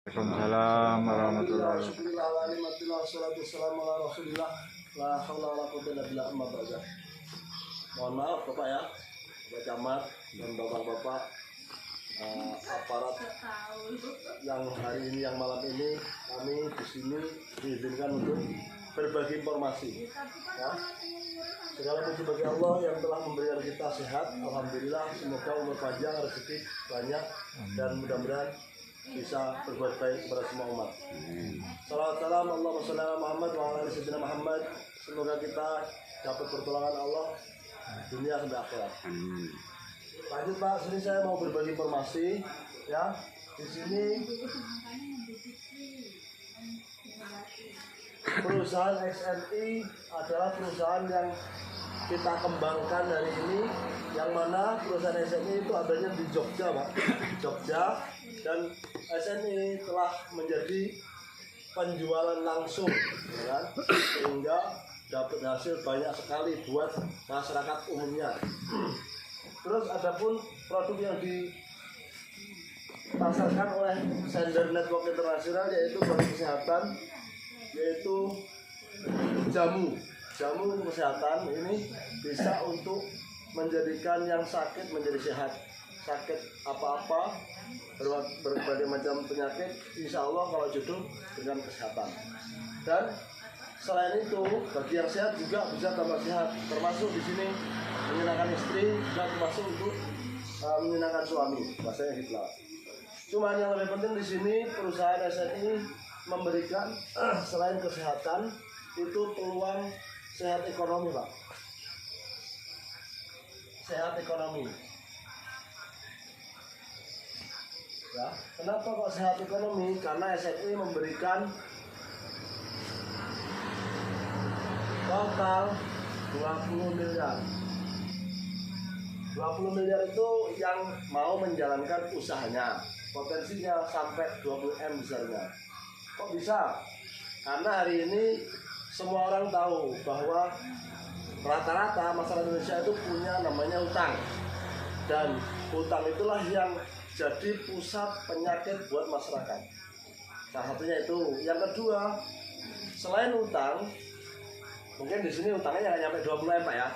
Waalaikumsalam warahmatullahi wabarakatuh. Mohon maaf Bapak ya, Bapak Camat dan Bapak-bapak aparat yang hari ini, yang malam ini kami di sini diizinkan untuk berbagi informasi. Ya. Segala puji bagi Allah yang telah memberikan kita sehat. Alhamdulillah, semoga umur panjang, rezeki banyak, dan mudah-mudahan bisa berbuat baik kepada semua umat. Salawat salam Allahumma sholli ala Muhammad wa ala ali sayyidina Muhammad. Semoga kita dapat pertolongan Allah dunia sampai akhirat. Lanjut Pak, sini saya mau berbagi informasi ya. Di sini perusahaan XNI adalah perusahaan yang kita kembangkan hari ini, yang mana perusahaan XNI itu adanya di Jogja Pak, Jogja, dan XNI telah menjadi penjualan langsung ya, sehingga dapat hasil banyak sekali buat masyarakat umumnya. Terus adapun produk yang dipasarkan oleh Sender Network Internasional yaitu produk kesehatan, yaitu jamu kesehatan. Ini bisa untuk menjadikan yang sakit menjadi sehat, sakit apa-apa, berbagai macam penyakit, insya Allah kalau jodoh dengan kesehatan. Dan selain itu, bagi yang sehat juga bisa tambah sehat, termasuk di sini menyenangkan istri, juga termasuk untuk menyenangkan suami, bahasanya gitu. Cuman yang lebih penting di sini perusahaan SNI memberikan selain kesehatan itu peluang sehat ekonomi Pak, sehat ekonomi. Ya, kenapa kok sehat ekonomi? Karena SNI memberikan total 20 miliar. 20 miliar itu yang mau menjalankan usahanya, potensinya sampai 20 M besarnya. Kok bisa? Karena hari ini semua orang tahu bahwa rata-rata masyarakat Indonesia itu punya namanya utang, dan utang itulah yang jadi pusat penyakit buat masyarakat. Salah satunya itu. Yang kedua, selain utang, mungkin di sini utangnya nggak nyampe 20 M Pak ya.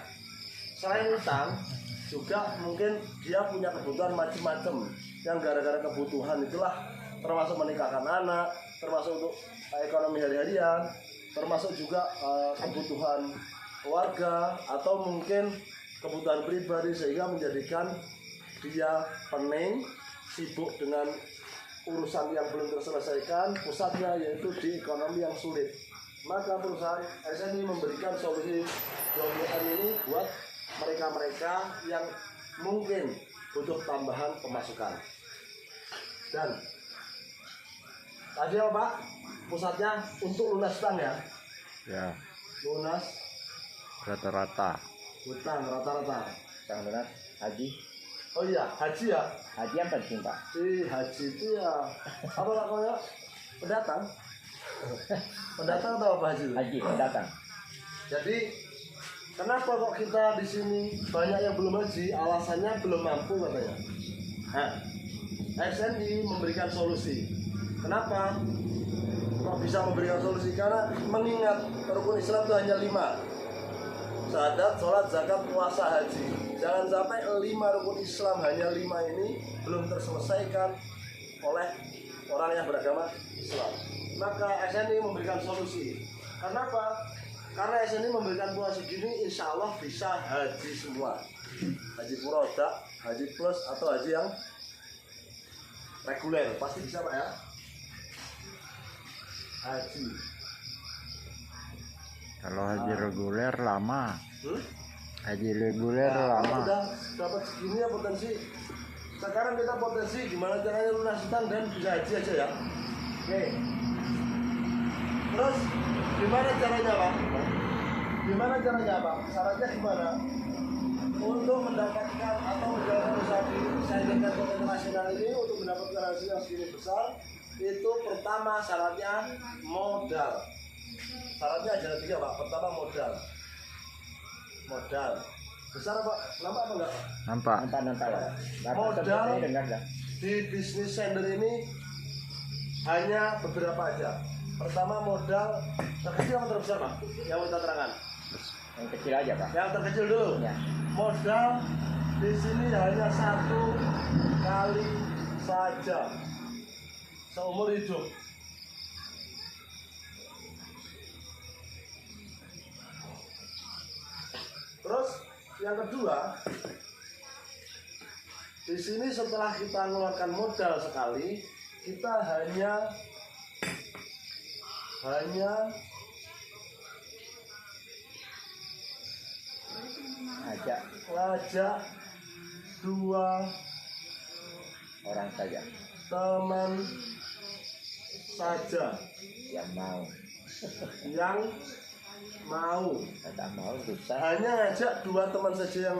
Selain utang, juga mungkin dia punya kebutuhan macam-macam, yang gara-gara kebutuhan itulah termasuk menikahkan anak, termasuk untuk ekonomi hari-harian, termasuk juga kebutuhan keluarga, atau mungkin kebutuhan pribadi, sehingga menjadikan dia pening, sibuk dengan urusan yang belum terselesaikan, pusatnya yaitu di ekonomi yang sulit. Maka perusahaan SNI memberikan solusi 20M ini buat mereka-mereka yang mungkin butuh tambahan pemasukan. Dan tadi apa Pak? Pusatnya untuk lunas utang ya? Ya, Lunas rata-rata. hutang rata-rata. Yang benar haji. Oh iya, haji ya? Haji yang penting Pak. Si haji itu ya apa namanya? Pendatang. Pendatang atau apa haji? Haji pendatang. Jadi kenapa kok kita di sini banyak yang belum haji? Alasannya belum mampu katanya. Nah, SNI memberikan solusi. Kenapa? Kok bisa memberikan solusi? Karena mengingat rukun Islam itu hanya 5. Syahadat, sholat, zakat, puasa, haji. Jangan sampai 5 rukun Islam, hanya 5 ini belum terselesaikan oleh orang yang beragama Islam. Maka SNI memberikan solusi. Kenapa? Karena SNI memberikan uang segini, insya Allah bisa haji semua. Haji furoda, haji plus, atau haji yang reguler. Pasti bisa Pak ya? Haji. Kalau haji reguler lama. Haji reguler Nah, lama. udah dapat segini ya potensi. Sekarang kita potensi gimana caranya lunas utang dan bisa haji aja ya. Oke. Terus gimana caranya Pak? Gimana caranya Pak? Syaratnya gimana? Untuk mendapatkan atau menjalankan usaha di Sender Network Internasional ini, untuk mendapatkan hasil yang segini besar, itu pertama syaratnya modal. Syaratnya ada 3 Pak. Pertama modal. Modal. Besar Pak? Nampak apa enggak? Nampak. Nampak ya. Modal Dengar dah. di bisnis Sender ini hanya beberapa aja. Pertama modal terkecil atau terbesar Pak? Yang kita terangkan. Yang kecil aja Pak. Yang terkecil dulu. Ya. Modal di sini hanya 1 kali saja seumur hidup. Terus yang kedua, di sini setelah kita mengeluarkan modal sekali, kita hanya ngajak 2 Orang saja teman saja yang mau. Tak mau susah. Hanya ngajak 2 teman saja yang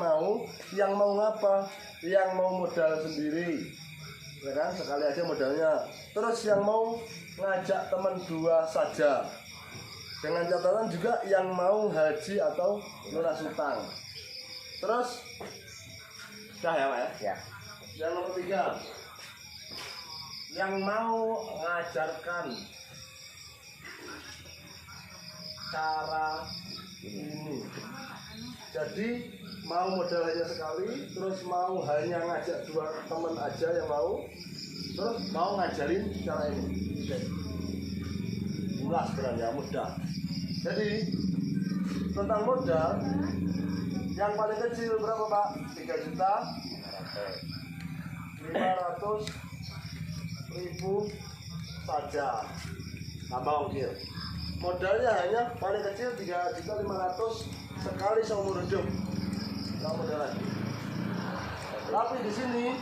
mau ngapa? Yang mau modal sendiri, ya kan? Sekali aja modalnya. Terus yang mau ngajak teman 2 saja. Dengan catatan juga yang mau haji atau lunas hutang. Terus, sudah ya Pak ya? Ya. Yang nomor 3, yang mau mengajarkan cara ini. Jadi mau modal hanya sekali, terus mau hanya ngajak 2 teman aja yang mau, terus mau ngajarin cara ini. Oke. Murah sebenarnya, mudah. Jadi tentang modal yang paling kecil berapa Pak? 3.500.000 saja. Tambah ongkir. Modalnya hanya paling kecil 3.500.000 sekali seumur hidup. Nggak modal lagi. Tapi di sini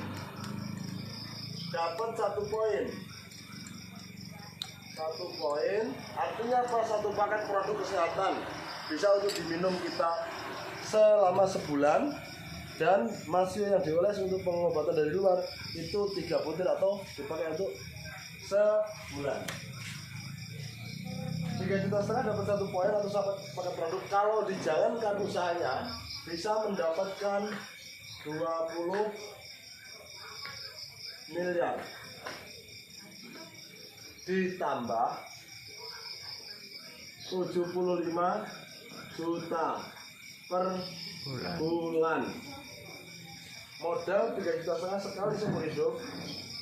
dapat 1 poin. 1 poin artinya apa? 1 paket produk kesehatan bisa untuk diminum kita selama sebulan, dan masih yang dioles untuk pengobatan dari luar itu 3 butir atau dipakai untuk sebulan. 3,5 juta dapat 1 poin atau 1 paket produk. Kalau dijalankan usahanya bisa mendapatkan 20 miliar ditambah 75 juta per bulan. Modal 3,5 juta sekali seumur hidup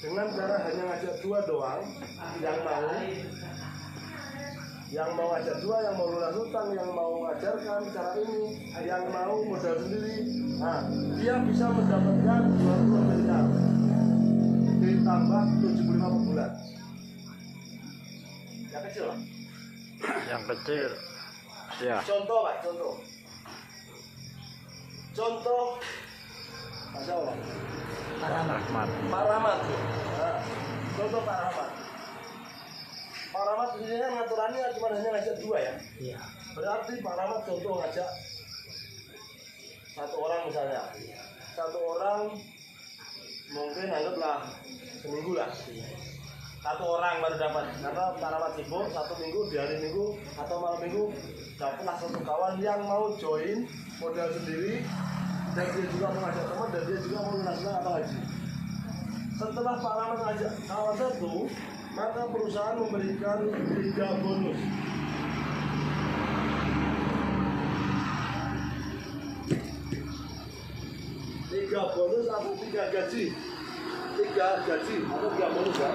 dengan cara hanya ngajak 2 doang yang mau ngajak 2, yang mau lunas hutang, yang mau mengajarkan cara ini, yang mau modal sendiri. Nah, dia bisa mendapatkan 20 miliar ditambah 75 per bulan. Yang kecil Pak. Yang kecil. Ya. Contoh Pak, contoh Masya Allah. Pak Rahmat. Pak Rahmat. Nah, contoh Pak Rahmat. Pak Rahmat di sini kan ngaturannya cuma hanya ngajak 2 ya. Iya. Berarti Pak Rahmat contoh ngajak 1 orang misalnya. 1 orang mungkin anggaplah seminggu lah. 1 orang baru dapat, karena Pak Rahmat sibuk 1 minggu, di hari Minggu atau malam Minggu dapatlah 1 kawan yang mau join modal sendiri, dan dia juga mau ngajak teman, dan dia juga mau lunas atau haji. Setelah Pak Rahmat ngajak kawan 1, maka perusahaan memberikan 3 bonus. Tiga bonus atau 3 gaji? 3 gaji atau 3 bonus ya?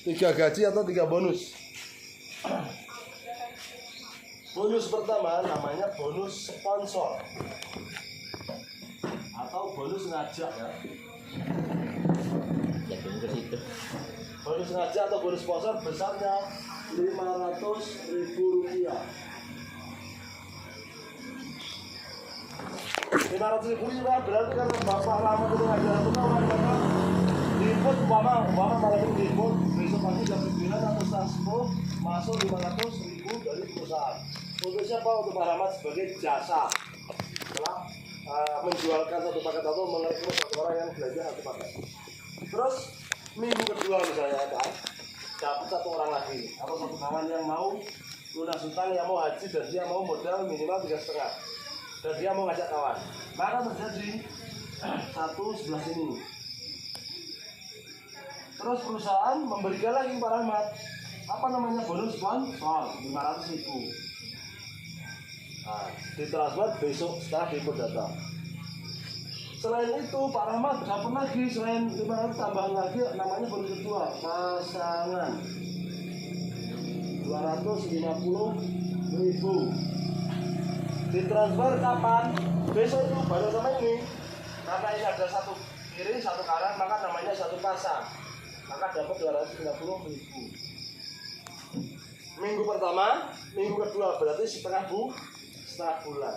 3 gaji atau 3 bonus. Bonus pertama namanya bonus sponsor atau bonus ngajak ya. Jatuhnya ke situ. Bonus ngajak atau bonus sponsor besarnya Rp500.000. 500.000 berarti kan Bapak lama itu ngajak itu kan maka diinput umpama malam ini diinput, besok pagi jam 9 atau setengah 10 masuk 500.000 dari perusahaan. Untuk siapa? Untuk Pak Rahmat sebagai jasa setelah menjualkan 1 paket atau merekrut 1 orang yang belanja 1 paket. Terus minggu kedua misalnya kan dapat 1 orang lagi atau 1 kawan yang mau lunas hutang, yang mau haji, dan dia mau modal minimal 3,5. dan dia mau ngajak kawan, maka terjadi satu sebelah sini. Terus perusahaan memberikan lagi Pak Rahmat apa namanya bonus sponsor 500.000. Nah, ditransfer besok setelah diinput data. Selain itu Pak Rahmat dapat lagi selain 500 tambahan lagi namanya bonus kedua pasangan 250.000. Ditransfer kapan? Besok itu baru sama ini. Karena ini ada satu kiri satu kanan maka namanya satu pasang. Maka dapat 250.000. Minggu pertama, minggu kedua berarti setengah bulan.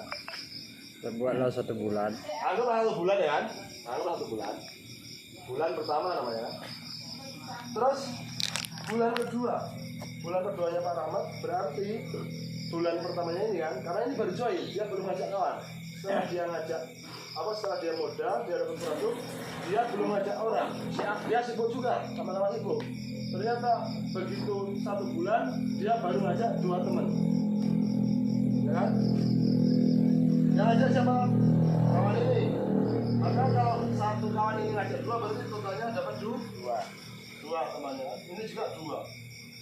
Terbuatlah 1 bulan. Anggaplah 1 bulan ya kan? Anggaplah 1 bulan. Bulan pertama namanya. Terus bulan keduanya Pak Rahmat berarti bulan pertamanya ini kan, karena ini baru join, dia belum ngajak kawan. Setelah dia modal, dia dapat produk, dia belum ngajak orang. Dia sibuk juga, sama-sama sibuk. Ternyata begitu 1 bulan, dia baru ngajak 2 teman. Ya kan? Yang ngajak siapa? Kawan ini. Maka kalau 1 kawan ini ngajak 2, berarti totalnya dapat 2 temannya. Ini juga 2.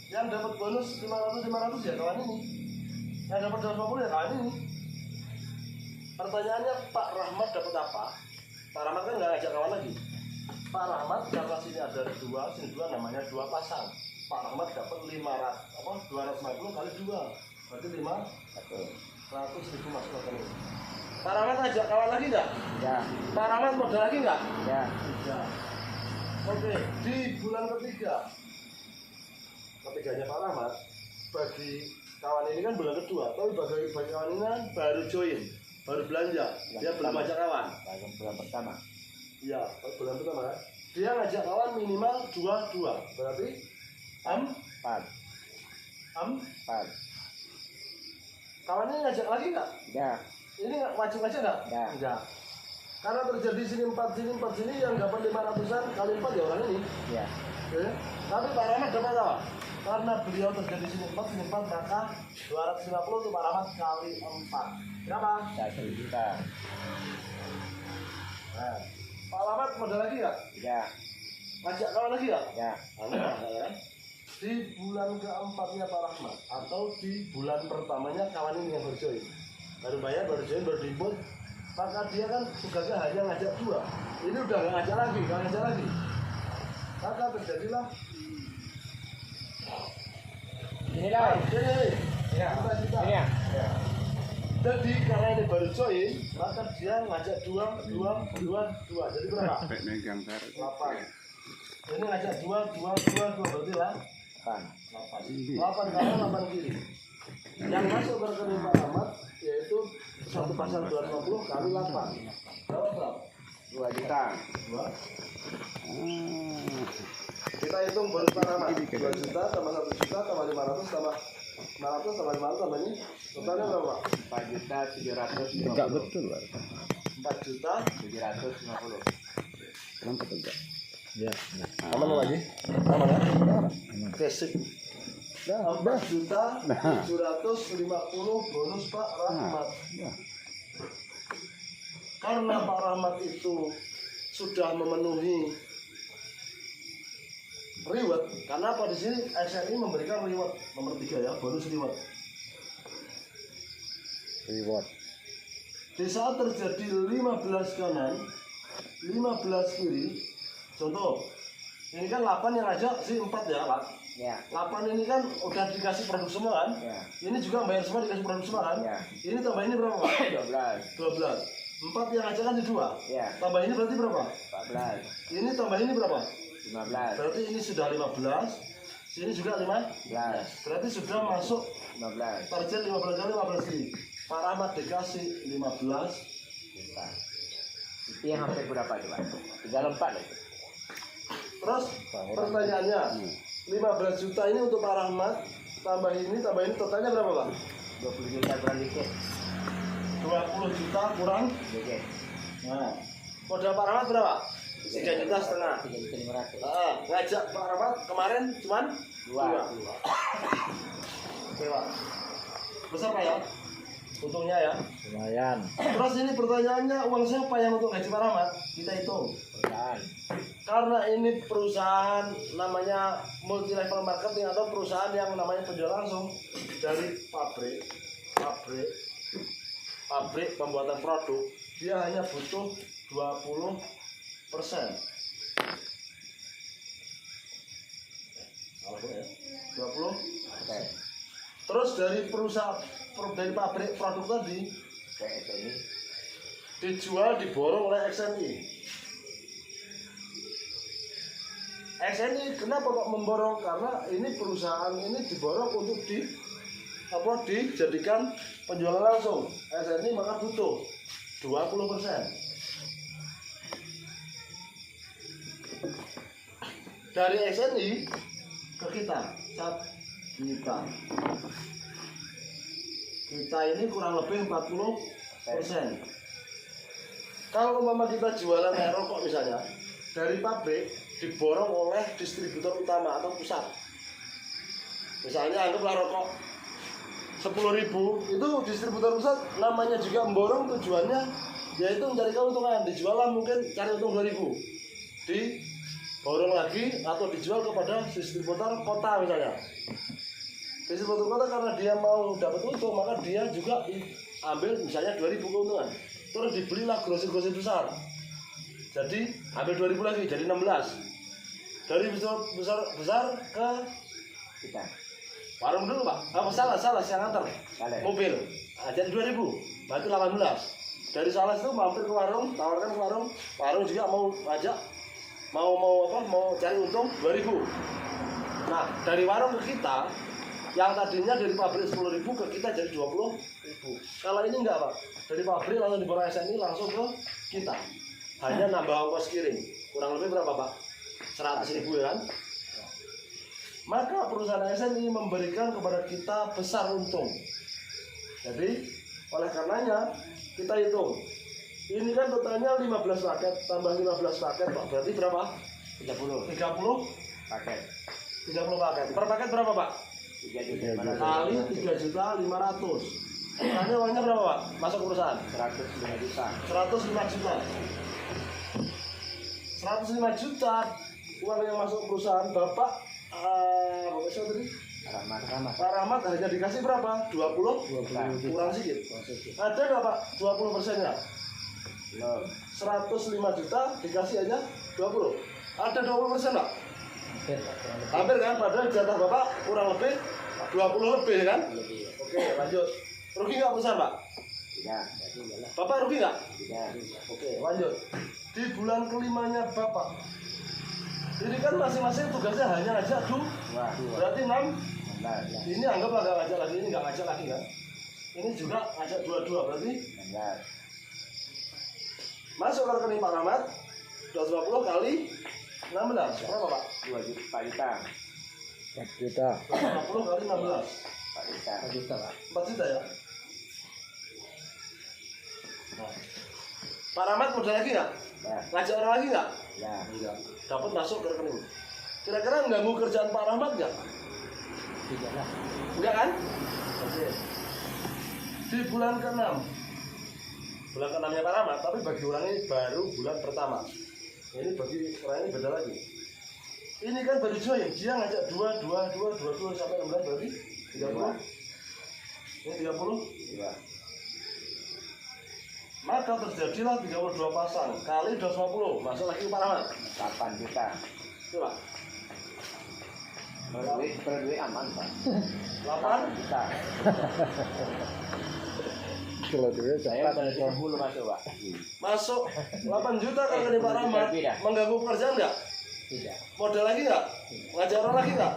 Yang dapat bonus 500 ya kawan ini. Yang dapat 250 ya kawan ini. Pertanyaannya Pak Rahmat dapat apa? Pak Rahmat kan nggak ngajak kawan lagi. Pak Rahmat karena sini ada 2, sini 2 namanya 2 pasang. Pak Rahmat dapat 250 kali 2. Berarti 500.000 masuk ke ini. Pak Rahmat ngajak kawan lagi nggak? Ya. Pak Rahmat modal lagi nggak? Ya. Tidak. Oke, di bulan ketiganya Pak Rahmat bagi kawan ini kan bulan kedua, tapi bagi kawan ini kan baru join, baru belanja, dia belum ngajak kawan. Bulan pertama. Iya, bulan pertama kan. Dia ngajak kawan minimal 2, berarti 4. Kawan ini ngajak lagi nggak? Ya. Ini nggak wajib ngajak nggak? Ya. Enggak. Karena terjadi sini 4 sini yang dapat 500-an kali 4 ya orang ini. Ya. Oke. Tapi Pak Rahmat dapat apa? Karena beliau terjadi sini 4 maka 250 itu Pak Rahmat kali 4. Berapa? 1 juta. Nah, Pak Rahmat modal lagi nggak? Ya. Ngajak kawan lagi nggak? Ya. Ya. Di bulan keempatnya Pak Rahmat atau di bulan pertamanya kawan ini yang baru join, baru bayar, baru join, baru diinput, maka dia kan tugasnya hanya ngajak 2. Ini udah nggak ngajak lagi, maka terjadilah Inilah. ini Ya. kita. Ini ya. Jadi karena ini baru join, maka dia ngajak 2. Jadi berapa? 8. Ini ngajak 2 berarti lah 8 kanan 8 kiri. Yang masuk ke rekening Pak Rahmat yaitu satu pasang 250 kali 8. Berapa? 2 juta. 2. Kita hitung bonus Pak Rahmat 2 juta tambah 1 juta tambah 500 tambah 500 tambah 500 tambah ini totalnya berapa? 4 juta 750. Tegak betul, Pak. 4 juta 750. Kenapa tegak? Ya. aman lagi? Aman ya? Oke, sip. 4 juta 750 bonus Pak Rahmat. Karena Pak Rahmat itu sudah memenuhi reward. Karena apa di sini SNI memberikan reward nomor 3 ya, bonus reward. Di saat terjadi 15 kanan, 15 kiri. Contoh, ini kan 8 yang ngajak si 4 ya Pak. Ya. 8 ini kan udah dikasih produk semua kan? Ya. Ini juga bayar semua dikasih produk semua kan? Ya. Ini tambah ini berapa Pak? 12. 4 yang ngajak kan 2. Ya. Tambah ini berarti berapa? 14. Ini tambah ini berapa? 15. Berarti ini sudah 15. Sini juga 15. Berarti sudah masuk 15 target 15 kali 15 kali. Pak Rahmat dikasih 15 juta. Itu yang hampir berapa coba? 34 itu. Terus pertanyaannya 15 juta ini untuk Pak Rahmat, tambah ini totalnya berapa Pak? 20 juta kurang dikit. 20 juta kurang Dikit. Nah, modal Pak Rahmat berapa? 3,5 juta. 3.500. Ngajak Pak Rahmat kemarin cuman 2. Oke Pak. Besar Pak ya? untungnya ya. lumayan. Terus ini pertanyaannya, uang siapa yang untuk gaji Pak Rahmat? Kita hitung. Perusahaan. Karena ini perusahaan namanya multi level marketing atau perusahaan yang namanya penjual langsung dari pabrik pembuatan produk, dia hanya butuh 20%. 20. Oke. Terus dari perusahaan dari pabrik produk tadi Kayak ini. dijual diborong oleh XNI. XNI kenapa kok memborong? Karena ini perusahaan ini diborong untuk dijadikan penjualan langsung. XNI maka butuh 20%. Dari XNI ke kita ini kurang lebih 40%. Kalau umpama kita jualan kayak rokok misalnya, dari pabrik diborong oleh distributor utama atau pusat. Misalnya anggaplah rokok 10.000, itu distributor pusat namanya juga memborong, tujuannya yaitu mencari keuntungan. Dijual lah mungkin cari untung 2.000, diborong lagi atau dijual kepada distributor kota misalnya. Distributor kota karena dia mau dapat untung, maka dia juga ambil misalnya 2.000 keuntungan. Terus dibelilah grosir-grosir besar. Jadi ambil 2.000 lagi jadi 16. Dari besar ke Kita. warung dulu Pak. Oh, salah saya nganter. Mobil. Nah, jadi 2.000. Berarti 18. Dari salah itu mampir ke warung, tawarkan ke warung. Warung juga mau ajak mau cari untung 2.000. Nah, dari warung ke kita yang tadinya dari pabrik 10.000 ke kita jadi 20.000. Kalau ini enggak Pak, dari pabrik langsung diborong SNI langsung ke kita. Hanya nambah ongkos kirim. Kurang lebih berapa Pak? 100.000 ya kan? Maka perusahaan SNI memberikan kepada kita besar untung. Jadi oleh karenanya kita hitung. Ini kan totalnya 15 paket tambah 15 paket Pak. Berarti berapa? 30 Paket. 30 paket. Per paket berapa Pak? 3.500.000. Kali 3.500.000. Totalnya uangnya berapa Pak? Masuk ke perusahaan? 105 juta. 105 juta. 105 juta uang yang masuk ke perusahaan Bapak siapa tadi? Pak Rahmat hanya dikasih berapa? 20? Kurang sedikit. Ada nggak Pak 20%-nya? Belum. 105 juta dikasih hanya 20. Ada 20% Pak? Hampir kan? Padahal jatah Bapak kurang lebih 20 lebih kan? Oke lanjut. Rugi nggak perusahaan Pak? Tidak. Bapak rugi nggak? Tidak. Oke lanjut. Di bulan kelimanya Bapak, ini kan masing-masing tugasnya hanya ngajak berarti 6. Ini anggaplah nggak ngajak lagi, ini nggak ngajak lagi kan? Ini juga ngajak dua-dua berarti 16. masuk ke rekening Pak Rahmat 250 kali 16 berapa Pak? 2 juta. 4 juta. 250 kali 16 4 juta. Pak. 4 juta ya. Nah. Pak Rahmat modal lagi nggak? Ya. Ngajak orang lagi nggak? Ya. Enggak. Dapat masuk ke rekening. Kira-kira mengganggu kerjaan Pak Rahmat nggak? Tidak lah. Enggak kan? Oke. Di bulan ke-6. Bulan ke-6-nya Pak Rahmat, tapi bagi orang ini baru bulan pertama. Ini bagi orang ini beda lagi. Ini kan baru join, dia ngajak 2 sampai 16 berarti 30. Ini 30. Iya. Maka terjadilah 32 pasang kali 250. Masuk lagi ke Pak Rahmat. 8 juta. Coba. Berduit aman Pak. 8 Juta. Kalau duit Saya cepat udah 10 masuk Pak. masuk 8 juta kalau di Pak Rahmat. Mengganggu pekerjaan nggak? Tidak. Modal lagi nggak? Ngajak orang lagi nggak?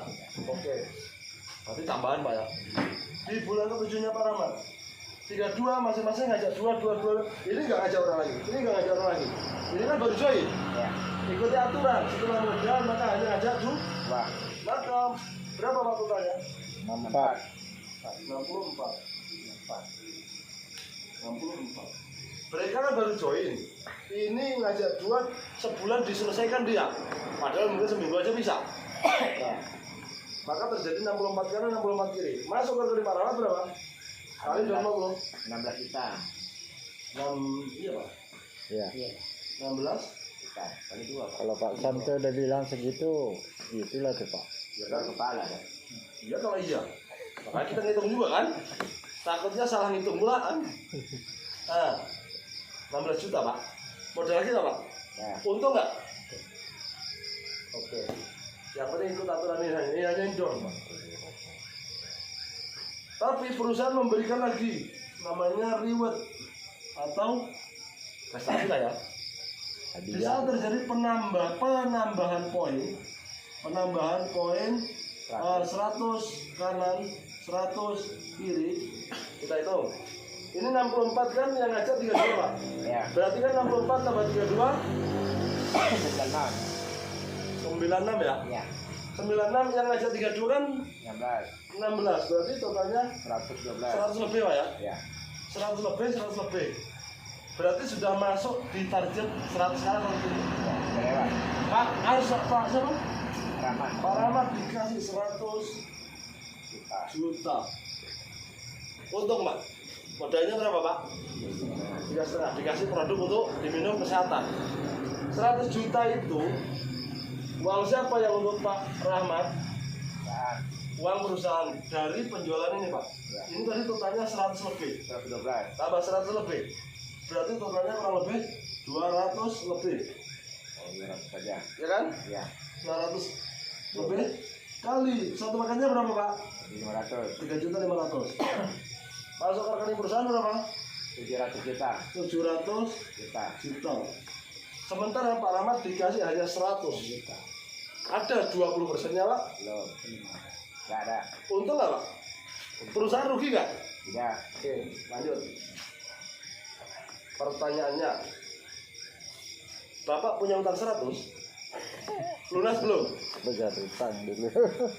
Oke. Berarti tambahan Pak ya. Di bulan ke-7-nya Pak Rahmat 32 masing-masing ngajak 2. Ini nggak ngajak orang lagi. Ini nggak ngajak orang lagi. Ini kan baru join. Ya. Ikuti aturan. Setelah modal maka hanya ngajak 2. Wah. Maka berapa Pak totalnya? 64. 64. Mereka kan baru join. Ini ngajak 2 sebulan diselesaikan dia. Padahal mungkin seminggu aja bisa. Ya. Maka terjadi 64 kanan 64 kiri. Masuk ke rekening Pak Rahmat berapa? Kali 250. 16 juta. 6 iya Pak. Ya. Iya. 16. Juta. Kali 2 Pak. Kalau Pak Samto udah bilang segitu, gitulah tuh Pak. Ya kan kepala kan. Iya kalau iya. Makanya kita ngitung juga kan. Takutnya salah ngitung pula kan. 16 juta Pak. Modal lagi nggak Pak? Ya. Untung nggak? Oke. Yang penting ikut aturan ini hanya endorse Pak. Tapi perusahaan memberikan lagi namanya reward atau prestasi lah ya. Di saat terjadi penambahan poin 100 kanan 100 kiri, kita hitung. Ini 64 kan yang ngajak 32 Pak. Ya. Berarti kan 64 tambah 32 96 ya. Ya. 96 yang ngajak 32 kan 16. 16. Berarti totalnya 112. 100 lebih Pak ya. Ya. 100 lebih. Berarti sudah masuk di target 100 sekarang kalau gitu. Ya. Lewat. Pak harus Pak siapa? Rahman. Pak Rahmat dikasih 100 juta. Untung Pak. Modalnya berapa Pak? 3,5. Dikasih produk untuk diminum kesehatan. 100 juta itu uang siapa yang untuk Pak Rahmat? Ya. Uang perusahaan dari penjualan ini Pak. Ya. Ini tadi totalnya 100 lebih. 112. Tambah 100 lebih. Berarti totalnya kurang lebih 200 lebih. Oh, 200 saja. Ya kan? Ya. 200 lebih kali satu makannya berapa Pak? 500. 3.500.000. Masuk ke rekening perusahaan berapa? 700 juta. 700 Juta. juta. Sementara Pak Rahmat dikasih hanya 100 juta. Ada 20%-nya Pak? Belum. Enggak ada. Untung nggak Pak? Perusahaan rugi nggak? Tidak. Oke, lanjut. Pertanyaannya, Bapak punya utang 100? Lunas belum? Bejar utang dulu.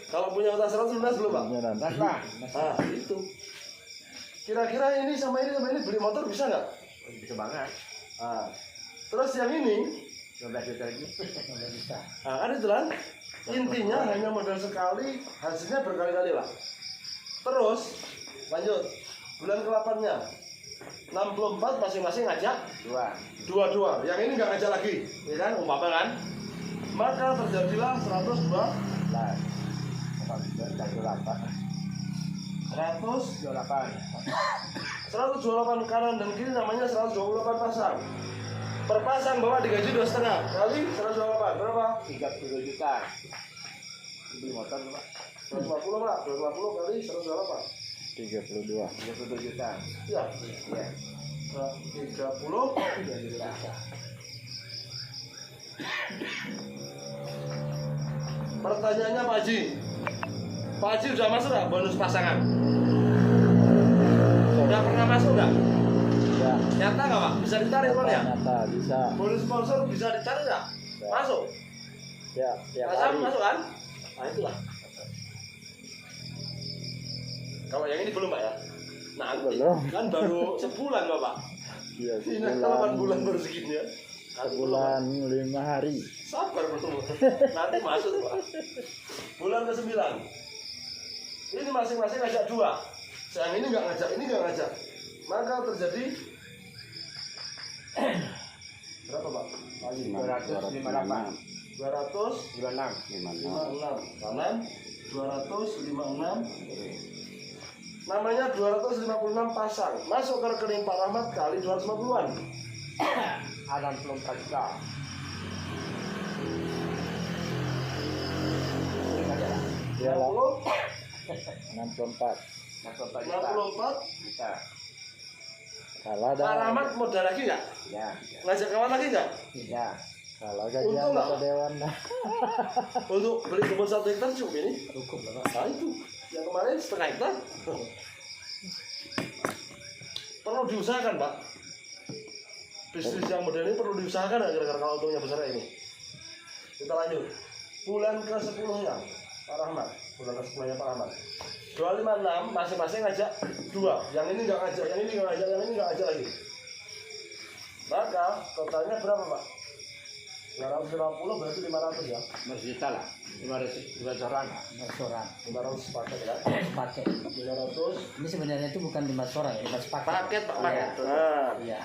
Kalau punya utang 100 lunas belum Pak? Punya nanti. Nah, Ah, itu. Kira-kira ini sama ini beli motor bisa nggak? bisa banget. Ah. Terus yang ini, 12 juta lagi. 12 juta. nah kan itu kan? Intinya hanya modal sekali, hasilnya berkali-kali lah. Terus, lanjut. Bulan ke-8-nya. 64 masing-masing ngajak 2. dua-dua. Yang ini nggak ngajak lagi, ya kan? Umpama kan? Maka terjadilah 102 128 kanan dan kiri namanya 128 pasang. Per pasang Bapak digaji 2,5 kali 128 berapa? 32 juta. Beli motor Pak. 150 Pak, 250 kali 128. 32. 32 juta. Iya. Iya. 30 juta. Pertanyaannya Pak Haji. Pak Haji udah masuk nggak bonus pasangan? Udah pernah masuk nggak? Ya. Nyata nggak Pak? Bisa ditarik Pak ya? Nyata bisa. Bonus sponsor bisa ditarik nggak? Ya. Masuk. Ya, tiap Mas hari. masuk kan? Nah itulah. Kalau yang ini belum Pak ya? Nanti Belum. kan baru sebulan Bapak. Iya, Ini 8 bulan baru segini ya. Nanti belum, Pak. sebulan 5 hari. Sabar bertemu. Nanti masuk Pak. Bulan ke-9. Ini masing-masing ngajak 2. Yang ini nggak ngajak, ini nggak ngajak. Maka terjadi berapa Pak? 258. 256 56. kanan 256 namanya 256 pasang masuk ke rekening Pak Rahmat kali 250-an. 64 juta. Ya lah. 64 64. 64 Juta. Kalah Pak dah. Rahmat modal lagi nggak? Ya. Ngajak kawan lagi nggak? Tidak. Kalah gajian Untung nggak? ke dewan dah. Untuk beli kebun 1 hektar cukup ini? Cukup lah. Nah itu yang kemarin setengah hektar. Perlu diusahakan Pak. Bisnis yang model ini perlu diusahakan agar kalau untungnya besar ini. Kita lanjut. Bulan ke-10-nya Pak Rahmat. Bulan ke-10-nya Pak Rahmat. 256 masing-masing ngajak 2. Yang ini nggak ngajak, yang ini nggak ngajak, yang ini nggak ngajak lagi. Maka totalnya berapa Pak? 950 berarti 500 ya. 5 juta lah. 500 orang. 5 orang 500 paket ya. paket. 500 Ini sebenarnya itu bukan 5 orang ya, 5 paket. paket Pak paket. Iya. Nah, Iya.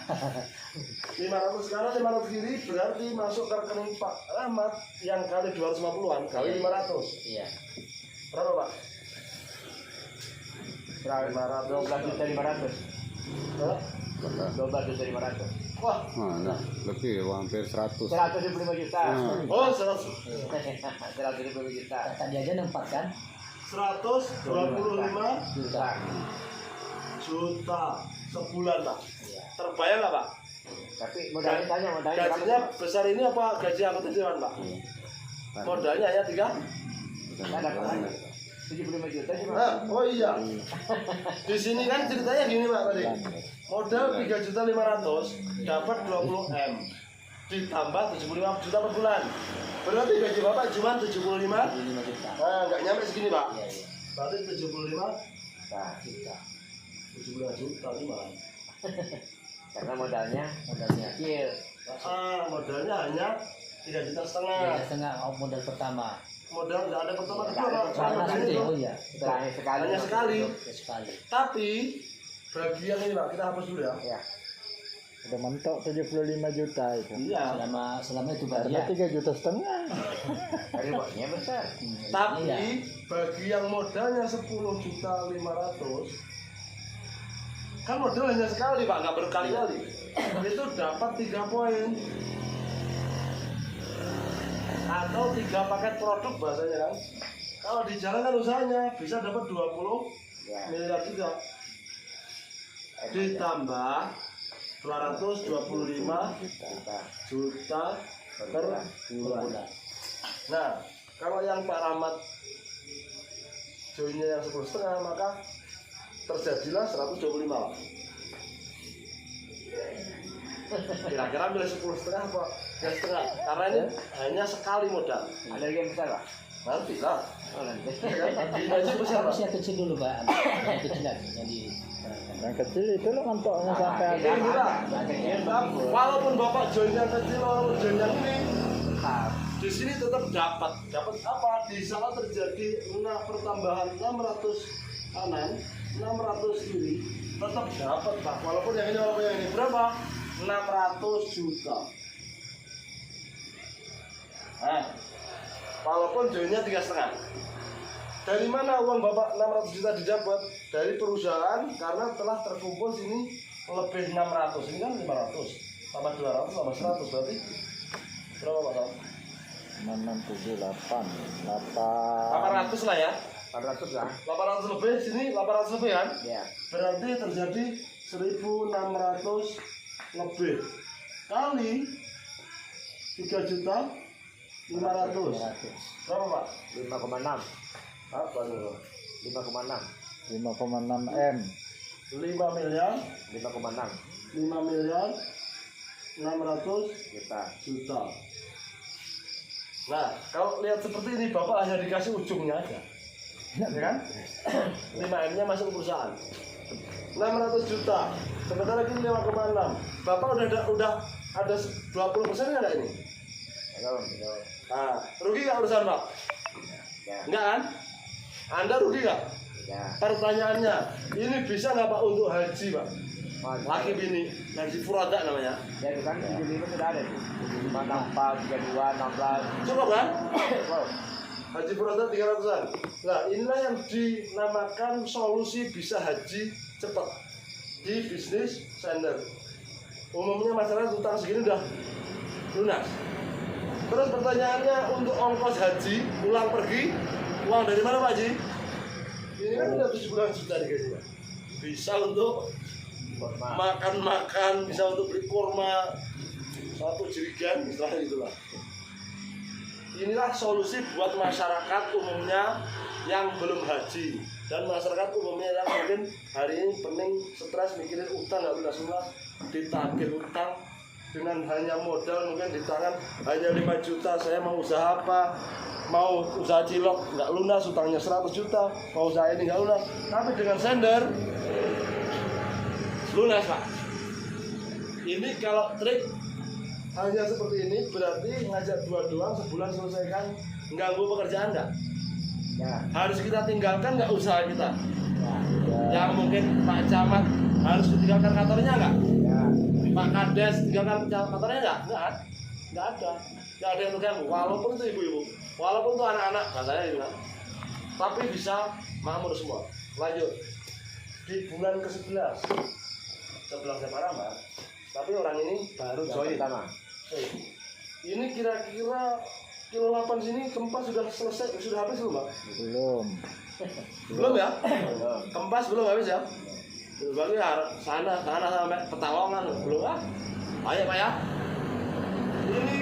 500 sekarang 500 kiri berarti masuk ke rekening Pak Rahmat yang kali 250-an kali 500. Iya. Berapa Pak? Berapa? 12 juta 500. Berapa? 12 juta 500. Wah, Nah, lebih hampir 100. 125 juta. oh 100 125 juta. Tadi aja 4 kan? 125 Juta. juta sebulan Pak. Iya. Terbayang nggak Pak? Tapi modalnya tanya modalnya Gajinya besar ini apa gaji anggota dewan Pak? Modalnya hanya 3. Enggak ada apa 75 juta cuma. Oh iya. Di sini kan ceritanya gini Pak tadi. Modal 3.500.000 dapat 20 M. Ditambah 75 juta per bulan. Berarti gaji Bapak cuma 75. 5 juta. Nah, nggak nyampe segini Pak. Iya, iya. Berarti 75 Nah, Juta. 17 juta gimana? karena modalnya kecil. Modalnya hanya 3,5 juta. 3,5 modal pertama. Modal nggak ada pertama kedua Nggak ada Pak. Sama Sama sih. ini. Oh iya. Terakhir sekali. Hanya sekali. Sekali. Tapi bagian ini Pak, kita hapus dulu ya. Ya. Udah mentok 75 juta itu. Iya. Selama itu Karena bagian. 3,5 juta. Tapi bosnya besar. Tapi Iya. bagi yang modalnya 10.500.000 kan modal hanya sekali Pak, nggak berkali-kali. Itu dapat 3 poin atau 3 paket produk bahasanya kan. Kalau dijalankan usahanya bisa dapat 20 Ya. miliar juga. Ditambah 225 juta per bulan. Nah, kalau yang Pak Rahmat joinnya yang 10,5 maka terjadilah 125. Kira-kira milih 10,5 apa 3,5? Karena ini hanya sekali modal. Ada lagi yang besar Pak? Nanti lah. Oh nanti. Ini aja besar Harus Pak. yang kecil dulu Pak. Yang kecil lagi yang di. Yang kecil itu lo mentoknya sampai ada. Ini lah. Walaupun Bapak join yang kecil, walaupun join yang ini, di sini tetap dapat apa? Di sana terjadi pertambahan 600 kanan, 600 kiri, tetap dapat Pak. Walaupun yang ini berapa? 600 juta. Nah, walaupun joinnya 3,5. Dari mana uang Bapak 600 juta didapat? Dari perusahaan karena telah terkumpul sini lebih 600. Ini kan 500 tambah 200 tambah 100 berarti berapa Pak? 6, 7, 8. 800 lah ya. 400 lah. 800 lebih sini 800 lebih kan? Ya. Berarti terjadi 1.600 lebih kali 3.500.000. Berapa Pak? 5,6. Apa dulu? 5,6. 5,6 M. 5 miliar 5,6 5 miliar 600 juta. juta. Nah, kalau lihat seperti ini Bapak hanya dikasih ujungnya aja. Ya kan? 5M-nya masuk ke perusahaan. 600 juta. Sementara ini 5,6. Bapak udah ada 20% nggak ada ini? Belum. Nah, rugi nggak urusan Pak? Ya. Enggak kan? Anda rugi nggak? Ya. Pertanyaannya, ini bisa nggak Pak untuk haji Pak? Mas, Laki bini, haji furada namanya. ya itu kan 75 sudah ada tuh. 75, 64, 32, 16. Cukup kan? Wow. Haji furada 300-an. Nah, inilah yang dinamakan solusi bisa haji cepat di bisnis sender. Umumnya masyarakat utang segini udah lunas. Terus pertanyaannya untuk ongkos haji pulang pergi, uang dari mana Pak Haji? Ini kan udah 70 juta dikasih Pak. Bisa untuk makan-makan, bisa untuk beli kurma 1 jerigen, misalnya itulah. Inilah solusi buat masyarakat umumnya yang belum haji dan masyarakat umumnya yang mungkin hari ini pening stres mikirin utang nggak lunas-lunas, ditagih utang dengan hanya modal mungkin di tangan hanya 5 juta. Saya mau usaha apa? Mau usaha cilok nggak lunas, utangnya 100 juta. Mau usaha ini nggak lunas, tapi dengan sender lunas Pak. Ini kalau trik hanya seperti ini berarti ngajak dua doang sebulan selesaikan mengganggu pekerjaan enggak? Ya. Harus kita tinggalkan nggak usaha kita? Ya. Yang mungkin Pak Camat harus ditinggalkan kantornya nggak? Ya. Pak Kades tinggalkan kantornya nggak? Nggak ada. Nggak ada yang terganggu. Walaupun itu ibu-ibu, walaupun itu anak-anak, katanya itu kan. Tapi bisa makmur semua. Lanjut. Di bulan ke-11 sebelumnya Pak Rahmat, tapi orang ini baru join. Pertama. Ini kira-kira kilo 8 sini Kempas sudah selesai, sudah habis belum, Pak? Belum. Belum ya? Belum. Kempas belum habis ya? Berarti sana sampai Petalongan belum ah? Ayo Pak ya. Ini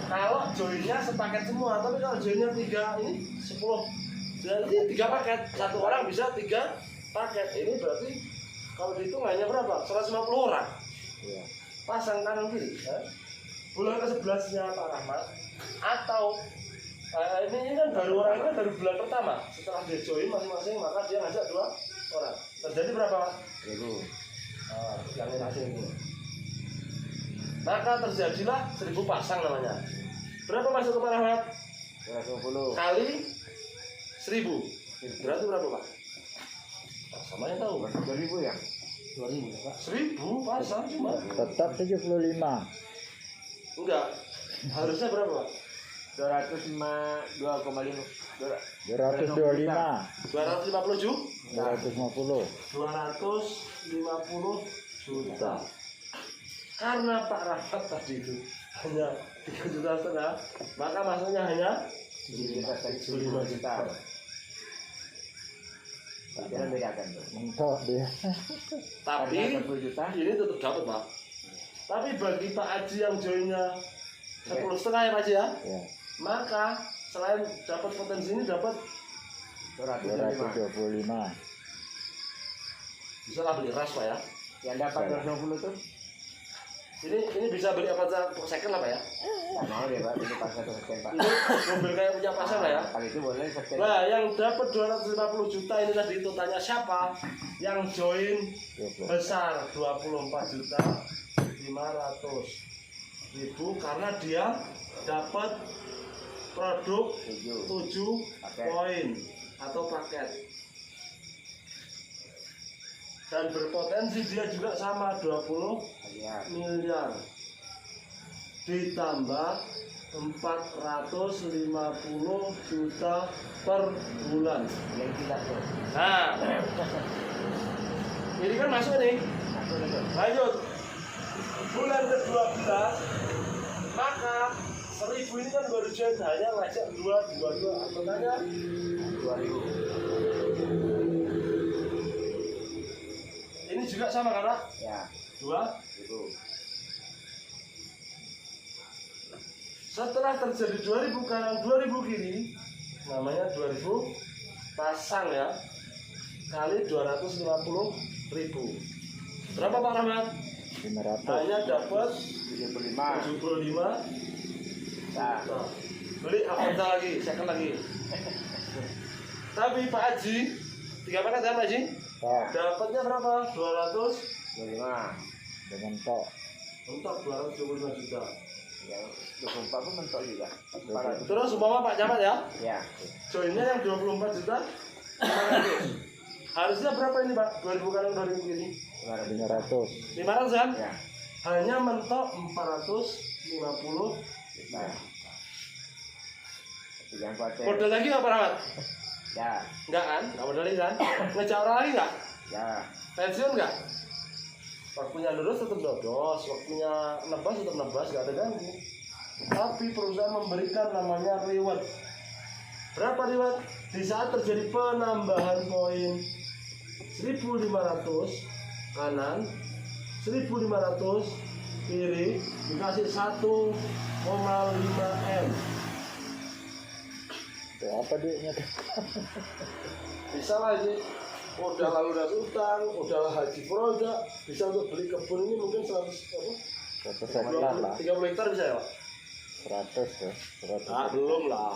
kalau joinnya sepaket semua, tapi kalau joinnya 3 ini 10. Jadi 3 paket, satu orang bisa 3 paket. Ini berarti kalau dihitung hanya berapa? 150 orang. Iya. Pasang kanan kiri. Bulan ke-11-nya Pak Rahmat atau ini kan baru orang ini baru bulan pertama setelah dia join masing-masing, maka dia ngajak 2 orang. Terjadi berapa Pak? 1000. Yang ini hasil ini. Maka terjadilah 1000 pasang namanya. Berapa masuk ke Pak Rahmat? 250. Kali 1000. Berarti berapa Pak? Nah, sama yang tahu. 2000 ya? 2000 Pak. 1000 pasang cuma. Tetap 75. Enggak. Harusnya berapa Pak? 205 2,5 225. 250 juta. 250. 250 juta. Karena Pak Rahmat tadi itu hanya 3,5 juta, maka masuknya hanya 75 juta. Jangan bedakan tuh. Mentok dia. tapi Karena 10 juta. ini tetap dapat Pak. Tapi bagi Pak Haji yang joinnya 10,5 ya Pak Haji ya, Ya. maka selain dapat potensi ini dapat 225. 225. bisa lah beli ras Pak ya. Yang dapat 220 tuh Ini bisa beli apa saja second lah Pak ya. nggak mau deh Pak, ini pas 1 second Pak. Ini mobil kayak punya pasar lah ya. Kali itu boleh second. Nah, yang dapat 250 juta ini tadi itu tanya siapa? Yang join 20. besar 24 juta 500 ribu karena dia dapat produk 7 poin atau paket. Dan berpotensi dia juga sama 20 Hadiah. miliar ditambah 450 juta per bulan. Yang tidak tuh. Nah, ini kan masuk nih. Masuk itu. Lanjut. Bulan ke-12, maka 1000 ini kan baru join hanya ngajak 2 anggotanya 2000. ini juga sama karena Ya. 2. 1000. Setelah terjadi 2000 kanan 2000 kiri, namanya 2000 pasang ya, kali 250 ribu. Berapa Pak Rahmat? 500. Hanya dapat 75. 75. Nah, Nah, beli Avanza lagi, second lagi. Tapi Pak Haji, 3 paket ya Pak Haji? Tok. Dapatnya berapa? 200. 25. Dengan tok. Untuk 225 juta. Yang 24 pun mentok juga. 400. Terus umpama Pak Camat ya, Ya. joinnya yang 24 juta 500. Harusnya berapa ini Pak? 2000 kali 2000 kiri. 500. 500 kan? Ya. Hanya mentok 450 juta. Yang kuatir. Modal lagi nggak Pak Rahmat? Ya. Enggak kan? Nggak modal lagi kan? Ngejar orang lagi nggak? Ya. Pensiun nggak? Waktunya lulus tetap dodos, waktunya nebas tetap nebas, nggak ada ganggu. Tapi perusahaan memberikan namanya reward. Berapa reward? Di saat terjadi penambahan poin 1.500 kanan, 1.500 kiri, dikasih 1,5 M. Tuh, apa duitnya tuh? Bisa lah ini. Udah lalu udah utang, udah haji produk, bisa untuk beli kebun ini mungkin 100 apa? 100 hektar lah. 30 hektar bisa ya Pak? 100 ya. 100. Ah, belum lah.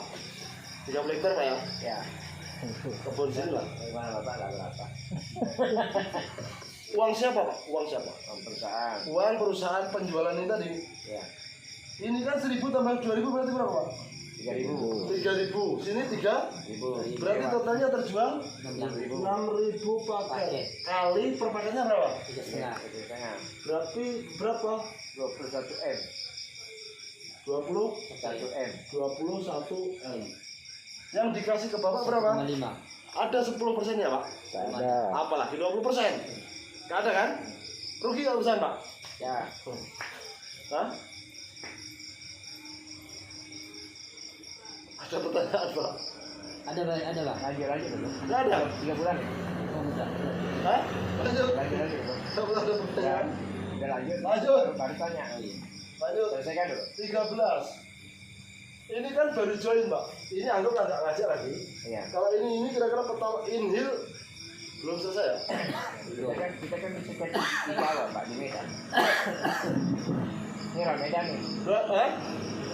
30 hektar Pak ya? Ya. Kebun sini lah. Bagaimana Bapak lah berapa? Uang siapa Pak? Uang siapa? perusahaan. Uang perusahaan penjualan ini tadi. Ya. Ini kan 1000 tambah 2000 berarti berapa Pak? 3.000. 3000. Sini 3. 1.000. Berarti totalnya terjual 6.000. 6000 paket. Kali per paketnya berapa? 3,5. 1,5. Berarti berapa? 21 M. 20 1 M. 21 M. Yang dikasih ke Bapak berapa? 1,5. Ada 10% ya Pak? Tak ada. Apalagi 20%. Gak ada kan? Rugi nggak urusan Pak? Ya. Hah? Ada pertanyaan Pak? Ada bang. Lanjut dulu. Gak ada? 3 bulan ya? Oh, mudah. Hah? Lanjut. Lanjut dulu. Kalau ada pertanyaan? Udah lanjut. Lanjut. Baru tanya. Lanjut. Selesaikan dulu. 13. Ini kan baru join Pak. Ini anggap agak ngajak lagi. Iya. Kalau ini kira-kira pertama inhil belum selesai ya? Kita kan bisa cek di Jawa Pak, di Medan. Ini orang Medan nih.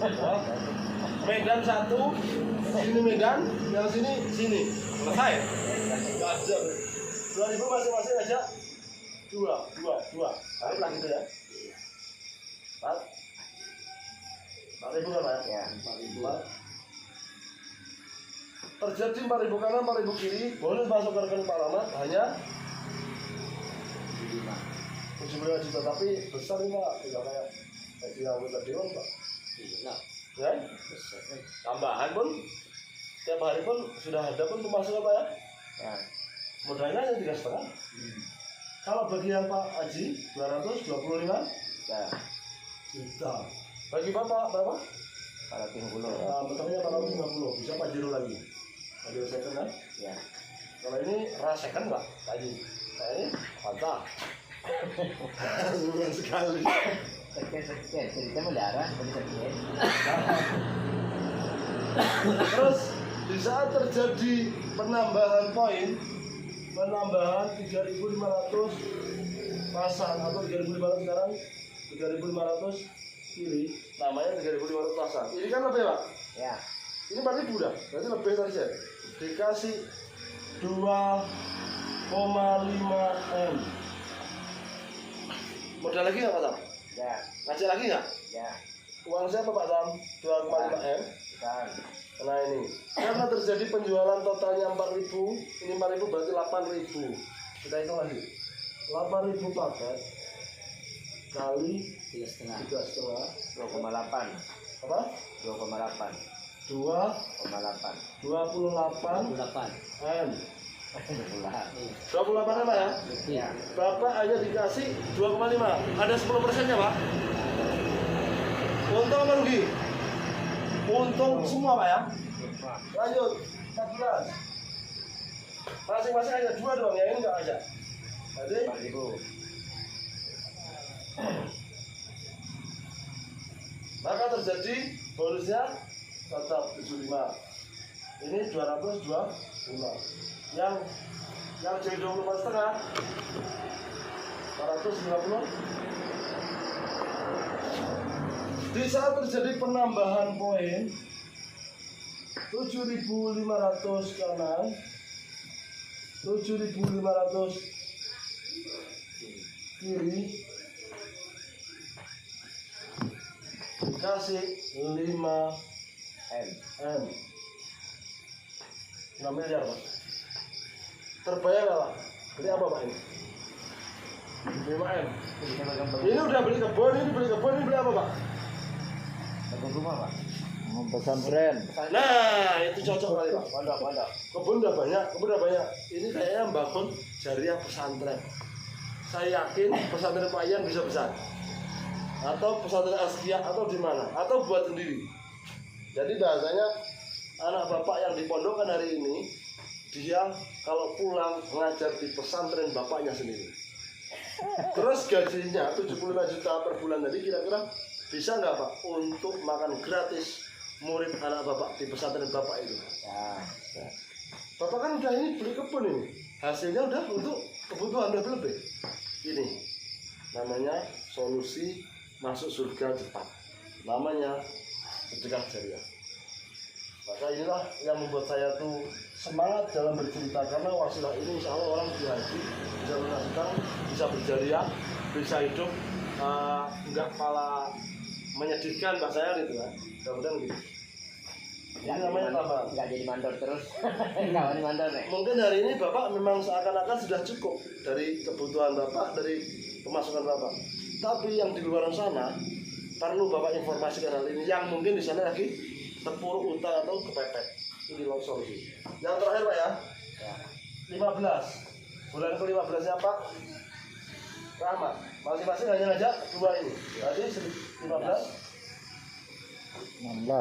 Oh, Medan 1, sini Medan, yang sini. Selesai. Nggak ada. 2000 masing-masing aja. 2. Harus lagi itu ya. 4.000 kan Pak ya? Ya. 4.000. Terjadi 4.000 kanan, 4.000 kiri. Bonus masuk ke rekening Pak Rahmat hanya 75 juta. Tapi besar ini Pak, tidak kayak di anggota dewan Pak. Iya. Ya? Tambahan pun tiap hari pun sudah ada pun pemasukan Pak ya. Ya. Modalnya hanya 3,5. Kalau bagi yang Pak Haji 225 Ya. juta. Bagi Bapak berapa? Kalau tim bulu. Betulnya 450. Bisa Pak Jiro lagi. Pajero second kan? Ya. Kalau ini ras second Pak Haji. Nah ini mantap. Bukan sekali. Sekian. Cerita mendarah. Tadi sekian. Terus di saat terjadi penambahan poin, penambahan 3.500 pasang atau 3.500 sekarang 3.500 kiri, namanya 3.500 pasang. Ini kan lebih Pak? Ya. Ini 4.000 dah, berarti lebih tadi saya. Dikasih 2,5 M. Modal lagi nggak Pak Sam? Ya. Ngasih lagi nggak? Ya. Uang siapa Pak Sam? 2,5 M. Kan. Nah ini, karena terjadi penjualan totalnya 4.000, ini 4.000 berarti 8.000. Kita hitung lagi. 8.000 paket kali 3,5. 3,5 2,8. apa? 2,8. 2,28 2,8. 8. M. 28. 28 apa ya? Ya. Bapak hanya dikasih 2,5. Ada 10%-nya Pak. Untung apa rugi? Untung semua Pak ya. Lanjut 14. Masing-masing hanya 2 doang, yang ini nggak ada. Jadi 4.000. maka terjadi bonusnya tetap 75. Ini 225. Yang jadi 24,5 450. Di saat terjadi penambahan poin 7.500 kanan, 7.500 kiri, dikasih 5 M. 6 miliar Pak. Terbayar nggak Pak? Beli apa Pak ini? 5 M. Ini udah beli kebun, ini beli apa Pak? Bangun rumah Pak. Mau pesantren. Nah, itu cocok kali Pak. Pondok. Kebun udah banyak. Ini kayaknya bangun jariah pesantren. Saya yakin pesantren Pak Ian bisa besar. Atau pesantren Askia atau di mana? Atau buat sendiri. Jadi bahasanya anak bapak yang dipondokkan hari ini, dia kalau pulang mengajar di pesantren bapaknya sendiri. Terus gajinya 75 juta per bulan, jadi kira-kira bisa nggak Pak untuk makan gratis murid anak bapak di pesantren bapak itu? Ya. Bapak kan udah ini beli kebun ini, hasilnya udah untuk kebutuhan lebih. Ini namanya solusi masuk surga cepat. Namanya sedekah jariah. Maka inilah yang membuat saya tuh semangat dalam bercerita, karena wasilah ini insya Allah orang bisa haji, bisa menasihkan, bisa berjariah, bisa hidup, enggak malah menyedihkan bahasanya gitu kan. Mudah-mudahan gitu. Ini namanya tambahan. Nggak jadi mandor terus. Kawan mandor nih. Mungkin hari ini Bapak memang seakan-akan sudah cukup dari kebutuhan Bapak, dari pemasukan Bapak. Tapi yang di luar sana perlu Bapak informasikan hal ini, yang mungkin di sana lagi terpuruk utang atau kepepet. Ini longsor sih. Yang terakhir Pak ya. 15. Bulan ke-15 nya Pak Rahmat. Masing-masing hanya ngajak 2 ini. Berarti 15. 16.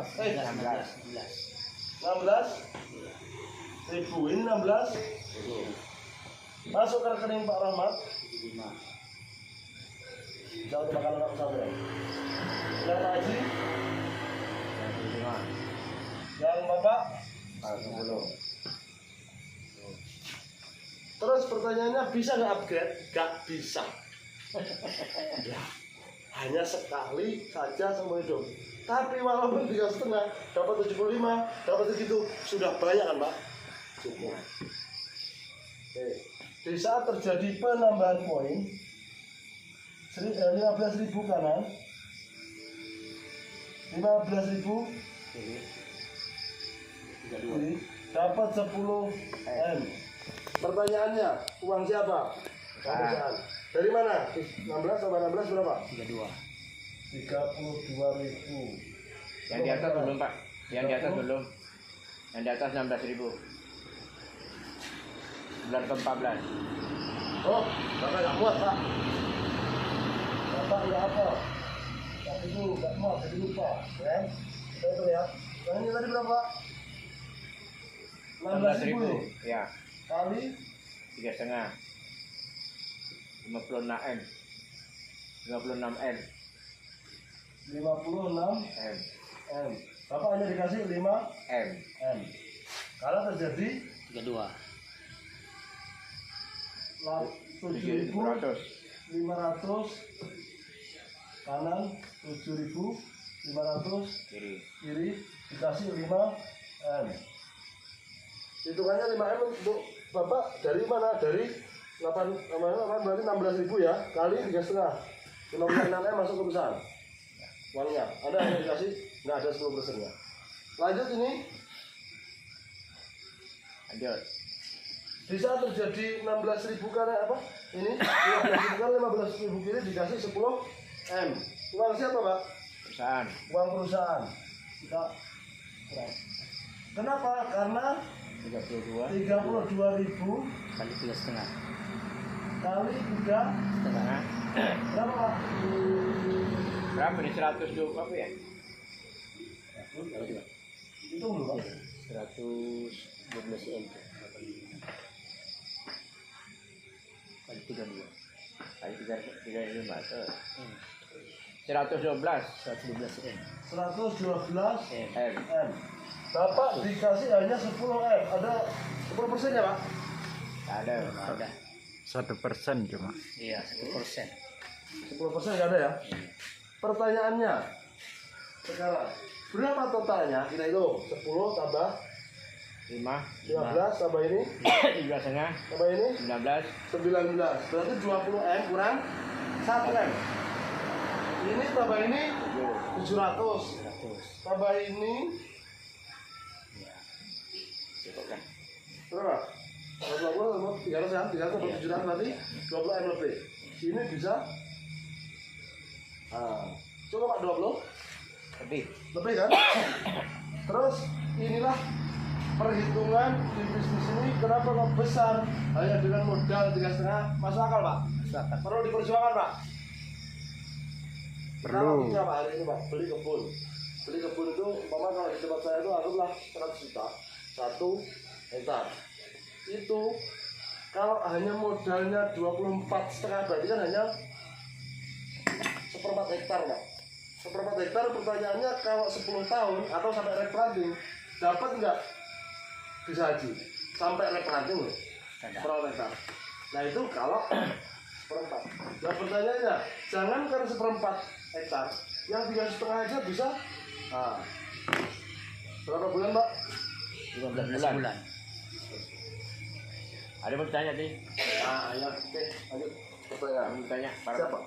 16 ribu. Ini 16 masuk ke rekening Pak Rahmat. Jangan dimakan anak pesantren. Yang Pak Haji, yang Bapak. Terus pertanyaannya, bisa nggak upgrade? Nggak bisa. Ya, hanya sekali saja seumur hidup. Tapi walaupun 3,5, dapat 75, dapat segitu, sudah banyak kan Pak? Cukup. Oke. Di saat terjadi penambahan poin 15.000 kanan, 15.000 kiri, dapat 10 M. Pertanyaannya, uang siapa? Perusahaan. Dari mana? 16 sama 16 berapa? 32. 32.000. Yang di atas belum Pak. Yang di atas belum. Yang di atas 16.000. Bulan ke-14. Oh, Bapak nggak muat Pak. Bapak nggak apa? Tapi itu nggak muat, jadi lupa. Ya, kita hitung ya. Yang ini tadi berapa? 16.000. Ya. Kali 3,5. 56 M. 56 M. 56 M. M. Bapak hanya dikasih 5 M. M. Karena terjadi 32. 7.500 kanan, 7.500 kiri, dikasih 5 M. Hitungannya 5 M untuk Bapak dari mana? Dari 8 berarti 16.000 ya, kali 3,5. 56 M masuk ke perusahaan. Uangnya ada yang dikasih, nggak ada 10%-nya. Lanjut ini. Lanjut. Di saat terjadi 16.000 karena apa? Ini 15.000 kan 15.000 kiri dikasih 10 M. Uang siapa Pak? Perusahaan. Uang perusahaan. Kita kenapa? Karena 32.000 Kali 3,5. kali 3 Setengah. berapa Pak? Berapa nih 120 apa ya? Itu belum Pak? 112 M. Kali 32. Kali 3,5 tuh. 112. 112 M. 112 M. M. Bapak dikasih hanya 10 M. Ada 10%-nya Pak? Ada. Ada. 1% cuma. Iya, 1%. 10% nggak ada ya? Pertanyaannya sekarang berapa totalnya? Kita itu 10 tambah 15 tambah ini 3,5. tambah ini 19. 19. Berarti 20 M kurang 1 M. Ini tambah ini 700. Tambah ini Cukup kan? berapa? 20 300 ya? 300 tambah 700 berarti 20 M lebih. Ini bisa coba Pak 20 lebih kan? Terus inilah perhitungan di bisnis ini kenapa kok besar hanya dengan modal 3,5. Masuk akal Pak? Perlu diperjuangkan Pak? Perlu. Kita Pak hari ini Pak beli kebun. Beli kebun itu umpama kalau di tempat saya itu anggaplah 100 juta 1 hektar. Itu kalau hanya modalnya 24,5 berarti kan hanya 1/4 hektar Pak. 1/4 hektar, pertanyaannya kalau 10 tahun atau sampai replanting dapat nggak bisa haji sampai replanting loh 1/4 hektar. Nah itu kalau 1/4. Nah pertanyaannya, jangankan 1/4 hektar, yang 3,5 aja bisa Berapa bulan, Pak? 15 15 bulan. bulan. Ada yang mau ditanya tadi? Nah, ya, oke, lanjut. Coba ya. Mau ditanya para Siapa?